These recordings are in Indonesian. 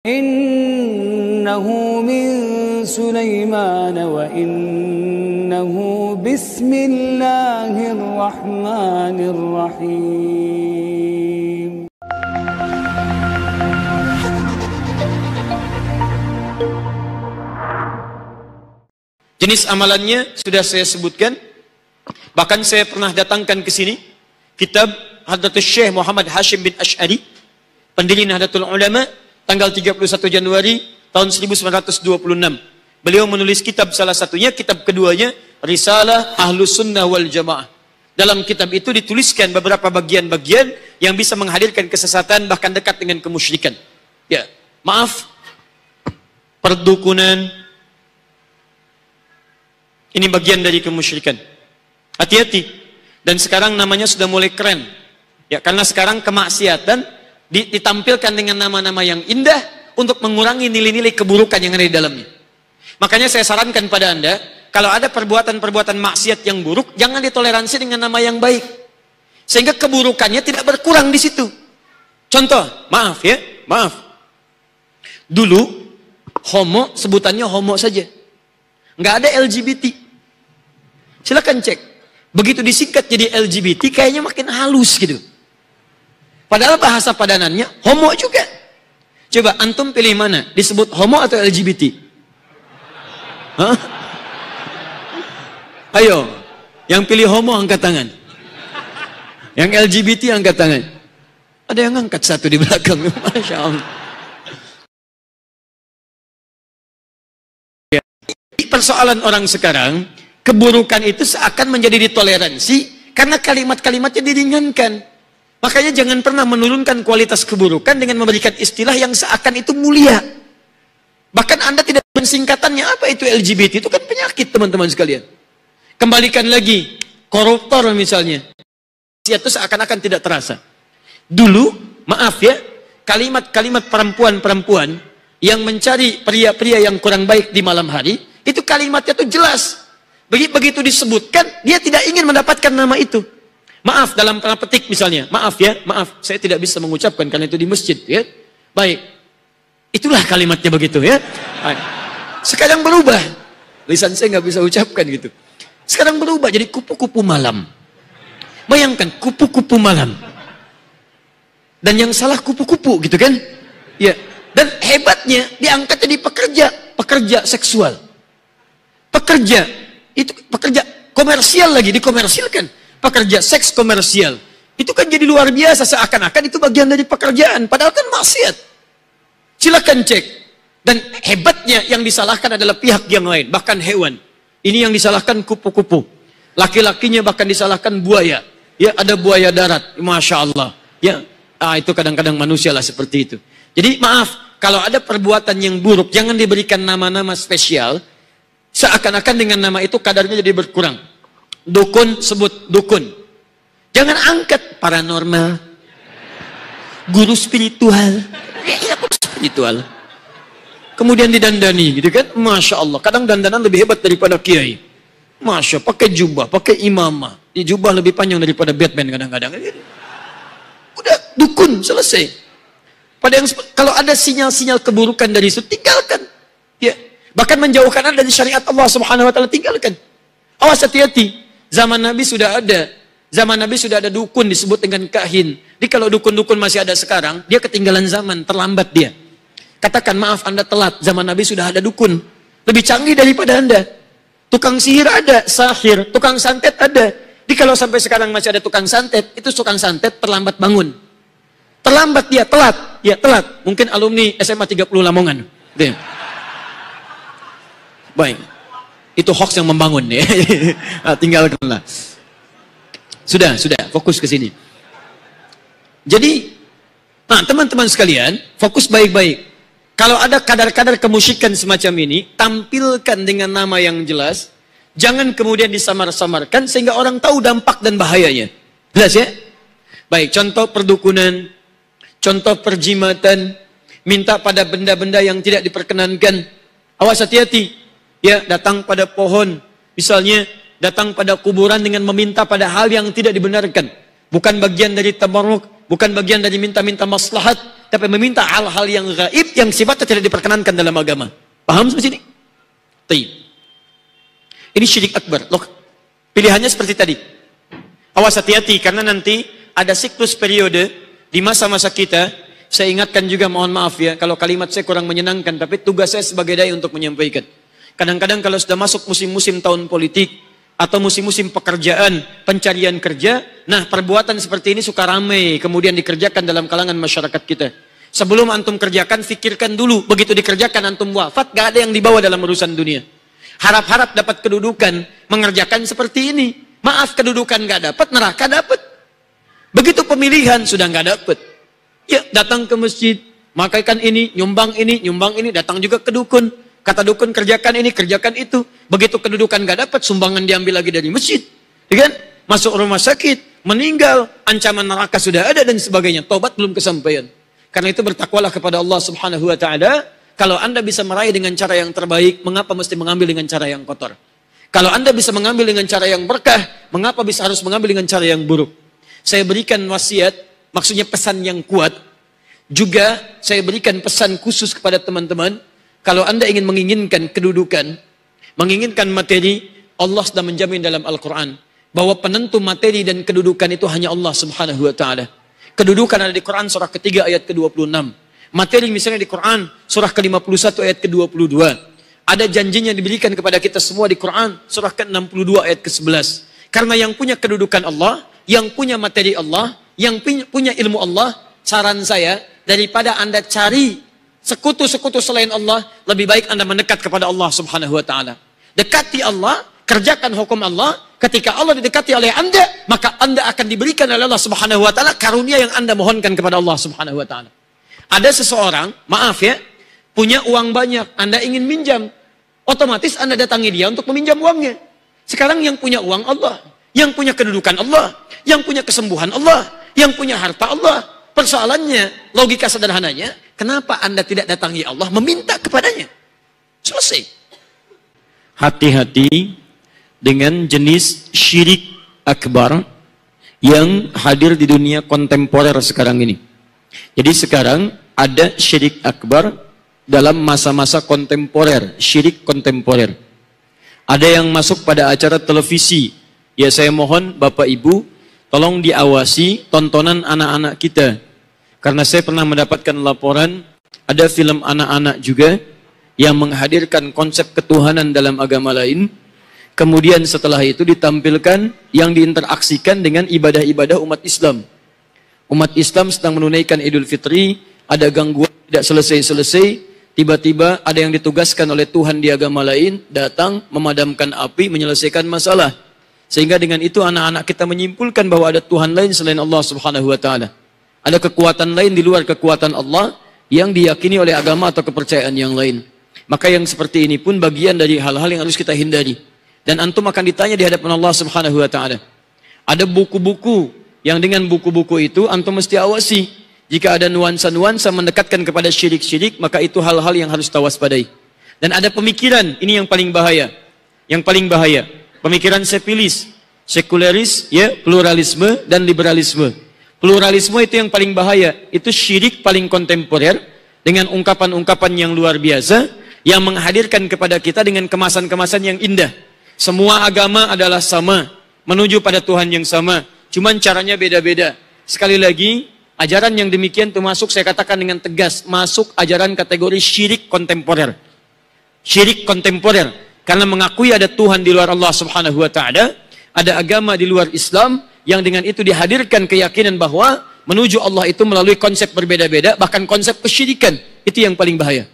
Innahu min Sulaiman wa innahu bismillahirrahmanirrahim. Jenis amalannya sudah saya sebutkan. Bahkan saya pernah datangkan ke sini kitab Hadratus Syekh Muhammad Hashim bin Ash'ari, pendiri Nahdlatul Ulama, tanggal 31 Januari tahun 1926. Beliau menulis kitab, salah satunya, kitab keduanya, Risalah Ahlus Sunnah wal Jamaah. Dalam kitab itu dituliskan beberapa bagian-bagian yang bisa menghadirkan kesesatan, bahkan dekat dengan kemusyrikan. Ya, maaf, perdukunan, ini bagian dari kemusyrikan. Hati-hati. Dan sekarang namanya sudah mulai keren. Ya, karena sekarang kemaksiatan ditampilkan dengan nama-nama yang indah untuk mengurangi nilai-nilai keburukan yang ada di dalamnya. Makanya saya sarankan pada Anda, kalau ada perbuatan-perbuatan maksiat yang buruk, jangan ditoleransi dengan nama yang baik. Sehingga keburukannya tidak berkurang di situ. Contoh, maaf ya, maaf. Dulu, homo, sebutannya homo saja. Nggak ada LGBT. Silakan cek. Begitu disingkat jadi LGBT, kayaknya makin halus gitu. Padahal bahasa padanannya homo juga. Coba antum pilih mana? Disebut homo atau LGBT? Hah? Ayo, yang pilih homo angkat tangan. Yang LGBT angkat tangan. Ada yang angkat satu di belakang. Masya Allah. Persoalan orang sekarang, keburukan itu seakan menjadi ditoleransi karena kalimat-kalimatnya diringankan. Makanya jangan pernah menurunkan kualitas keburukan dengan memberikan istilah yang seakan itu mulia. Bahkan Anda tidak mensingkatannya. Apa itu LGBT? Itu kan penyakit, teman-teman sekalian. Kembalikan lagi, koruptor misalnya. Itu seakan-akan tidak terasa. Dulu, maaf ya, kalimat-kalimat perempuan-perempuan yang mencari pria-pria yang kurang baik di malam hari, itu kalimatnya itu jelas. Begitu disebutkan, dia tidak ingin mendapatkan nama itu. Maaf, dalam tanda petik misalnya, maaf ya, maaf, saya tidak bisa mengucapkan karena itu di masjid, ya. Baik, itulah kalimatnya begitu, ya. Baik. Sekarang berubah, lisan saya nggak bisa ucapkan gitu. Sekarang berubah jadi kupu-kupu malam. Bayangkan, kupu-kupu malam. Dan yang salah kupu-kupu, gitu kan? Ya. Dan hebatnya, diangkat jadi pekerja seksual. Pekerja, itu pekerja komersial lagi, dikomersilkan. Pekerja seks komersial. Itu kan jadi luar biasa, seakan-akan itu bagian dari pekerjaan. Padahal kan maksiat. Silakan cek. Dan hebatnya yang disalahkan adalah pihak yang lain, bahkan hewan. Ini yang disalahkan kupu-kupu. Laki-lakinya bahkan disalahkan buaya. Ya, ada buaya darat. Masya Allah. Ya, itu kadang-kadang manusia lah seperti itu. Jadi maaf, kalau ada perbuatan yang buruk, jangan diberikan nama-nama spesial. Seakan-akan dengan nama itu kadarnya jadi berkurang. Dukun, sebut dukun. Jangan angkat paranormal. Guru spiritual. Spiritual. Kemudian didandani, gitu kan? Masya Allah. Kadang dandanan lebih hebat daripada kiai. Masya, pakai jubah, pakai imamah. Di jubah lebih panjang daripada Batman kadang-kadang. Udah, dukun, selesai. Kalau ada sinyal-sinyal keburukan dari itu, tinggalkan. Ya. Bahkan menjauhkan Anda dari syariat Allah Subhanahu wa taala, tinggalkan. Awas, hati-hati. Zaman Nabi sudah ada. Zaman Nabi sudah ada dukun disebut dengan kahin. Jadi kalau dukun-dukun masih ada sekarang, dia ketinggalan zaman, terlambat dia. Katakan, maaf Anda telat, zaman Nabi sudah ada dukun. Lebih canggih daripada Anda. Tukang sihir ada, sahir, tukang santet ada. Jadi kalau sampai sekarang masih ada tukang santet, itu tukang santet terlambat bangun. Terlambat dia, telat. Ya, telat. Mungkin alumni SMA 30 Lamongan. Gitu. Baik. Itu hoax yang membangun ya. Tinggalkanlah. Sudah, fokus ke sini. Jadi, teman-teman sekalian, fokus baik-baik. Kalau ada kadar-kadar kemusyrikan semacam ini, tampilkan dengan nama yang jelas. Jangan kemudian disamar-samarkan sehingga orang tahu dampak dan bahayanya. Jelas ya? Baik, contoh perdukunan, contoh perjimatan, minta pada benda-benda yang tidak diperkenankan. Awas, hati-hati. Ya, datang pada pohon, misalnya datang pada kuburan dengan meminta pada hal yang tidak dibenarkan. Bukan bagian dari tabarruk, bukan bagian dari minta-minta maslahat, tapi meminta hal-hal yang gaib yang sifatnya tidak diperkenankan dalam agama. Paham sampai sini? Taib. Ini syirik akbar. Loh, pilihannya seperti tadi. Awas hati-hati karena nanti ada siklus periode di masa-masa kita. Saya ingatkan juga, mohon maaf ya kalau kalimat saya kurang menyenangkan, tapi tugas saya sebagai dai untuk menyampaikan. Kadang-kadang kalau sudah masuk musim-musim tahun politik atau musim-musim pekerjaan, pencarian kerja, nah perbuatan seperti ini suka ramai kemudian dikerjakan dalam kalangan masyarakat kita. Sebelum antum kerjakan, fikirkan dulu. Begitu dikerjakan antum wafat, gak ada yang dibawa dalam urusan dunia. Harap-harap dapat kedudukan, mengerjakan seperti ini. Maaf, kedudukan gak dapat, neraka dapat. Begitu pemilihan sudah gak dapat. Ya, datang ke masjid, makaikan ini, nyumbang ini, datang juga ke dukun. Kata dukun, kerjakan ini, kerjakan itu. Begitu kedudukan gak dapat, sumbangan diambil lagi dari masjid. Ya kan? Masuk rumah sakit, meninggal, ancaman neraka sudah ada dan sebagainya. Tobat belum kesampaian. Karena itu bertakwalah kepada Allah Subhanahu wa taala. Kalau Anda bisa meraih dengan cara yang terbaik, mengapa mesti mengambil dengan cara yang kotor? Kalau Anda bisa mengambil dengan cara yang berkah, mengapa harus mengambil dengan cara yang buruk? Saya berikan wasiat, maksudnya pesan yang kuat. Juga saya berikan pesan khusus kepada teman-teman. Kalau Anda ingin menginginkan kedudukan, menginginkan materi, Allah sudah menjamin dalam Al-Quran bahwa penentu materi dan kedudukan itu hanya Allah Subhanahu wa taala. Kedudukan ada di Quran surah ketiga ayat ke-26. Materi misalnya di Quran surah ke-51 ayat ke-22. Ada janjinya diberikan kepada kita semua di Quran surah ke-62 ayat ke-11. Karena yang punya kedudukan Allah, yang punya materi Allah, yang punya ilmu Allah, saran saya daripada Anda cari sekutu-sekutu selain Allah, lebih baik Anda mendekat kepada Allah Subhanahu wa taala. Dekati Allah, kerjakan hukum Allah. Ketika Allah didekati oleh Anda, maka Anda akan diberikan oleh Allah Subhanahu wa taala karunia yang Anda mohonkan kepada Allah Subhanahu wa taala. Ada seseorang, maaf ya, punya uang banyak, Anda ingin minjam, otomatis Anda datangi dia untuk meminjam uangnya. Sekarang yang punya uang Allah, yang punya kedudukan Allah, yang punya kesembuhan Allah, yang punya harta Allah. Persoalannya, logika sederhananya, kenapa Anda tidak datangi Allah meminta kepadanya? Selesai. Hati-hati dengan jenis syirik akbar yang hadir di dunia kontemporer sekarang ini. Jadi sekarang ada syirik akbar dalam masa-masa kontemporer, syirik kontemporer. Ada yang masuk pada acara televisi. Ya saya mohon Bapak Ibu, tolong diawasi tontonan anak-anak kita. Karena saya pernah mendapatkan laporan, ada film anak-anak juga yang menghadirkan konsep ketuhanan dalam agama lain. Kemudian setelah itu ditampilkan yang diinteraksikan dengan ibadah-ibadah umat Islam. Umat Islam sedang menunaikan Idul Fitri, ada gangguan tidak selesai-selesai, tiba-tiba ada yang ditugaskan oleh Tuhan di agama lain, datang memadamkan api, menyelesaikan masalah. Sehingga dengan itu anak-anak kita menyimpulkan bahwa ada Tuhan lain selain Allah Subhanahu wa taala. Ada kekuatan lain di luar kekuatan Allah yang diyakini oleh agama atau kepercayaan yang lain. Maka yang seperti ini pun bagian dari hal-hal yang harus kita hindari. Dan antum akan ditanya di hadapan Allah Subhanahu wa taala. Ada buku-buku yang dengan buku-buku itu antum mesti awasi. Jika ada nuansa-nuansa mendekatkan kepada syirik-syirik, maka itu hal-hal yang harus tawaspadai. Dan ada pemikiran, ini yang paling bahaya. Yang paling bahaya, pemikiran sepilis, sekularis, ya, pluralisme dan liberalisme. Pluralisme itu yang paling bahaya. Itu syirik paling kontemporer dengan ungkapan-ungkapan yang luar biasa yang menghadirkan kepada kita dengan kemasan-kemasan yang indah. Semua agama adalah sama, menuju pada Tuhan yang sama. Cuman caranya beda-beda. Sekali lagi, ajaran yang demikian itu masuk, saya katakan dengan tegas, masuk ajaran kategori syirik kontemporer. Syirik kontemporer. Karena mengakui ada Tuhan di luar Allah Subhanahu wa taala, ada agama di luar Islam, yang dengan itu dihadirkan keyakinan bahwa menuju Allah itu melalui konsep berbeda-beda, bahkan konsep kesyirikan. Itu yang paling bahaya.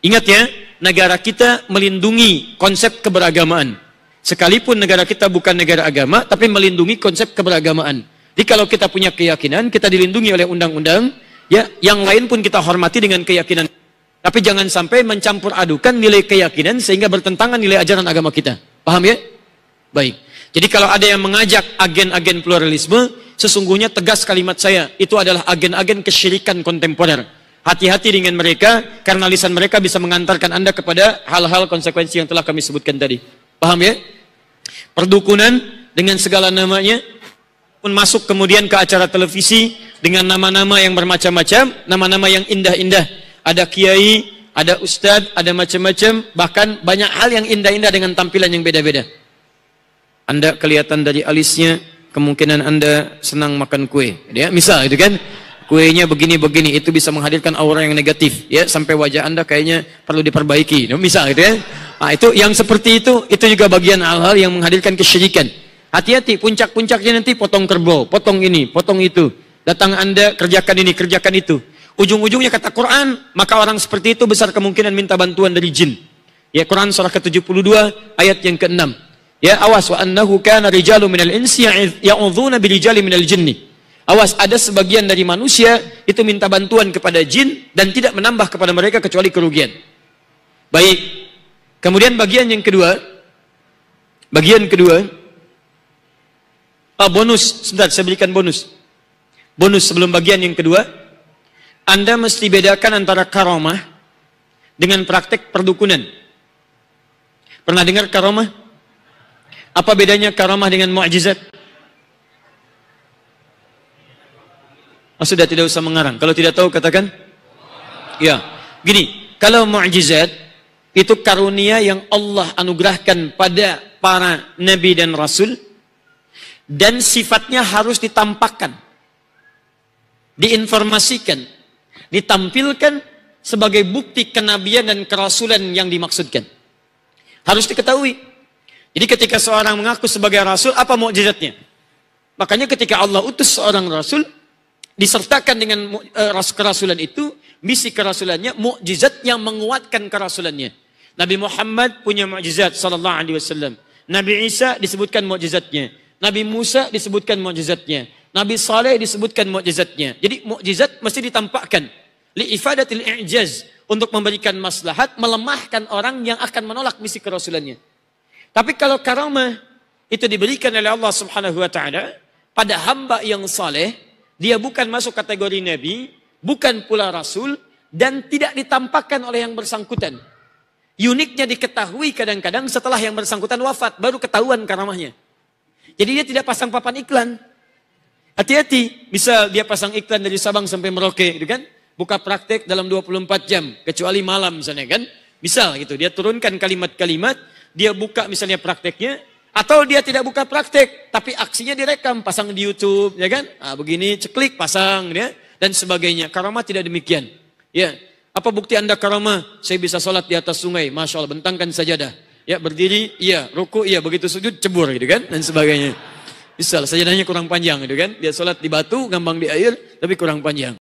Ingat ya, negara kita melindungi konsep keberagamaan. Sekalipun negara kita bukan negara agama, tapi melindungi konsep keberagamaan. Jadi kalau kita punya keyakinan, kita dilindungi oleh undang-undang, ya, yang lain pun kita hormati dengan keyakinan. Tapi jangan sampai mencampur adukan nilai keyakinan sehingga bertentangan nilai ajaran agama kita. Paham ya? Baik. Jadi kalau ada yang mengajak agen-agen pluralisme, sesungguhnya tegas kalimat saya, itu adalah agen-agen kesyirikan kontemporer. Hati-hati dengan mereka, karena lisan mereka bisa mengantarkan Anda kepada hal-hal konsekuensi yang telah kami sebutkan tadi. Paham ya? Perdukunan dengan segala namanya pun masuk kemudian ke acara televisi, dengan nama-nama yang bermacam-macam, nama-nama yang indah-indah. Ada kiai, ada ustadz, ada macam-macam, bahkan banyak hal yang indah-indah dengan tampilan yang beda-beda. Anda kelihatan dari alisnya, kemungkinan Anda senang makan kue. Ya, misal itu kan, kuenya begini-begini, itu bisa menghadirkan aura yang negatif. Ya, sampai wajah Anda kayaknya perlu diperbaiki. Misal gitu ya. Nah, itu yang seperti itu juga bagian hal-hal yang menghadirkan kesyirikan. Hati-hati, puncak-puncaknya nanti potong kerbau, potong ini, potong itu. Datang Anda, kerjakan ini, kerjakan itu. Ujung-ujungnya kata Quran, maka orang seperti itu besar kemungkinan minta bantuan dari jin. Ya, Quran surah ke-72 ayat yang ke-6. Ya, awas, wa annahu kana rijalu minal insi ya'udzuuna birijali minal jinni. Awas, ada sebagian dari manusia itu minta bantuan kepada jin dan tidak menambah kepada mereka kecuali kerugian. Baik. Kemudian bagian kedua, bonus, sebentar saya berikan bonus. Bonus sebelum bagian yang kedua, Anda mesti bedakan antara karamah dengan praktek perdukunan. Pernah dengar karamah? Apa bedanya karamah dengan mukjizat? Sudah tidak usah mengarang. Kalau tidak tahu katakan. Ya, gini, kalau mukjizat itu karunia yang Allah anugerahkan pada para nabi dan rasul dan sifatnya harus ditampakkan, diinformasikan, ditampilkan sebagai bukti kenabian dan kerasulan yang dimaksudkan. Harus diketahui. Jadi ketika seorang mengaku sebagai rasul, apa mukjizatnya? Makanya ketika Allah utus seorang rasul, disertakan dengan kerasulan itu, misi kerasulannya, mukjizat yang menguatkan kerasulannya. Nabi Muhammad punya mukjizat sallallahu alaihi wasallam. Nabi Isa disebutkan mukjizatnya. Nabi Musa disebutkan mukjizatnya. Nabi Saleh disebutkan mukjizatnya. Jadi mukjizat mesti ditampakkan li ifadatil i'jaz, untuk memberikan maslahat, melemahkan orang yang akan menolak misi kerasulannya. Tapi kalau karamah itu diberikan oleh Allah Subhanahu wa taala pada hamba yang saleh, dia bukan masuk kategori nabi, bukan pula rasul, dan tidak ditampakkan oleh yang bersangkutan. Uniknya diketahui kadang-kadang setelah yang bersangkutan wafat, baru ketahuan karamahnya. Jadi dia tidak pasang papan iklan. Hati-hati, misal dia pasang iklan dari Sabang sampai Merauke, gitu kan? Buka praktek dalam 24 jam, kecuali malam misalnya kan? Misal gitu, dia turunkan kalimat-kalimat, dia buka misalnya prakteknya, atau dia tidak buka praktek, tapi aksinya direkam, pasang di YouTube, ya kan? Begini, ceklik, pasang, ya, dan sebagainya. Karamah tidak demikian. Ya, apa bukti Anda karamah? Saya bisa sholat di atas sungai, masya Allah, bentangkan sajadah. Ya, berdiri, iya, ruku, iya, begitu sujud, cebur, gitu kan? Dan sebagainya. Misal, sajadahnya kurang panjang, gitu kan? Dia sholat di batu, ngambang di air, tapi kurang panjang.